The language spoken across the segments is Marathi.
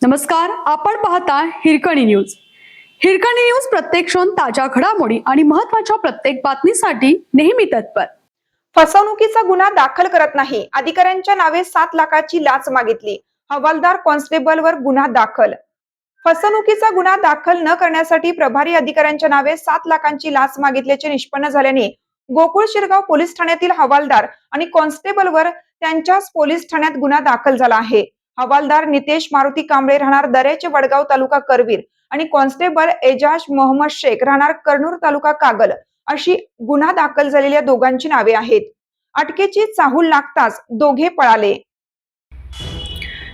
नमस्कार, आपण पाहता हिरकणी न्यूज. हिरकणी न्यूज प्रत्येक क्षण ताज्या घडामोडी आणि महत्त्वाच्या प्रत्येक बातमीसाठी नेहमी तत्पर. फसवणुकीचा गुन्हा दाखल करत नाही, अधिकाऱ्यांच्या नावे 7 लाखाची लाच मागितली, हवालदार कॉन्स्टेबलवर गुन्हा दाखल. फसवणुकीचा गुन्हा दाखल न करण्यासाठी प्रभारी अधिकाऱ्यांच्या नावे 7 लाखांची लाच मागितल्याचे निष्पन्न झाल्याने गोकुळ शिरगाव पोलीस ठाण्यातील हवालदार आणि कॉन्स्टेबलवर त्यांच्याच पोलीस ठाण्यात गुन्हा दाखल झाला आहे. हवालदार नितेश मारुती कांबळे राहणार दर्याचे वडगाव तालुका करवीर आणि कॉन्स्टेबल एजाज मोहम्मद शेख राहणार कर्नूर तालुका कागल अशी गुन्हा दाखल झालेल्या दोघांची नावे आहेत. अटकेची चाहूल लागताच दोघे पळाले.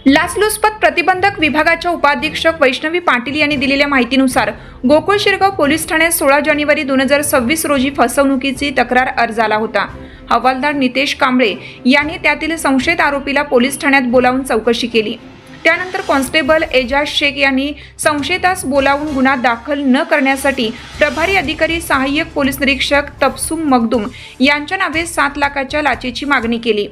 लाचलुचपत प्रतिबंधक विभागाच्या उपाधीक्षक वैष्णवी पाटील यांनी दिलेल्या माहितीनुसार गोकुळ शिरगाव पोलीस ठाण्यात 16 जानेवारी 2026 रोजी फसवणुकीची तक्रार अर्ज आला होता. हवालदार नितेश कांबळे यांनी त्यातील संशयित आरोपीला पोलीस ठाण्यात बोलावून चौकशी केली. त्यानंतर कॉन्स्टेबल एजाज शेख यांनी संशयितास बोलावून गुन्हा दाखल न करण्यासाठी प्रभारी अधिकारी सहाय्यक पोलीस निरीक्षक तबसुम मखदूम यांच्या नावे 7 लाखाच्या लाचेची मागणी केली.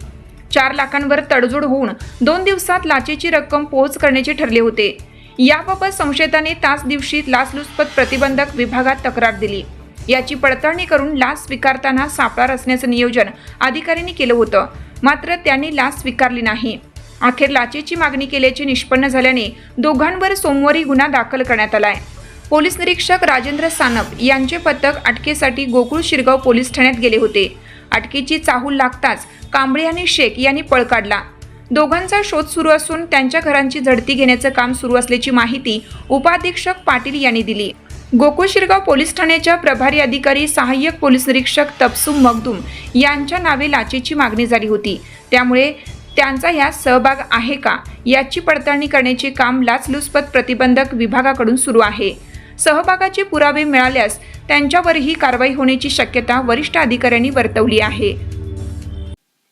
4 लाखांवर तडजोड होऊन 2 दिवसात लाचेची रक्कम पोहोच करण्याचे ठरले होते. याबाबत संशयिताने त्याच दिवशी लाचलुचपत प्रतिबंधक विभागात तक्रार दिली. याची पडताळणी करून लाच स्वीकारताना सापळा रचण्याचं नियोजन अधिकाऱ्यांनी केलं होतं, मात्र त्यांनी लाच स्वीकारली नाही. अखेर लाचेची मागणी केल्याचे निष्पन्न झाल्याने दोघांवर सोमवारी गुन्हा दाखल करण्यात आलाय. पोलीस निरीक्षक राजेंद्र सानप यांचे पथक अटकेसाठी गोकुळ शिरगाव पोलीस ठाण्यात गेले होते. अटकेची चाहूल लागताच कांबळे आणि शेख यांनी पळ काढला. दोघांचा शोध सुरू असून त्यांच्या घरांची झडती घेण्याचं काम सुरू असल्याची माहिती उपाधीक्षक पाटील यांनी दिली. गोकुळ शिरगाव पोलीस ठाण्याच्या प्रभारी अधिकारी सहाय्यक पोलीस निरीक्षक तबसुम मखदूम यांच्या नावे लाचेची मागणी झाली होती. त्यामुळे त्यांचा यात सहभाग आहे का याची पडताळणी करण्याचे काम लाचलुचपत प्रतिबंधक विभागाकडून सुरू आहे. सहभागाचे पुरावे मिळाल्यास त्यांच्यावरही कारवाई होण्याची शक्यता वरिष्ठ अधिकाऱ्यांनी वर्तवली आहे.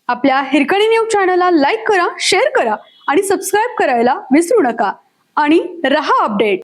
आपल्या हिरकणी न्यूज चॅनलला लाईक करा, शेअर करा आणि सबस्क्राईब करायला विसरू नका आणि रहा अपडेट.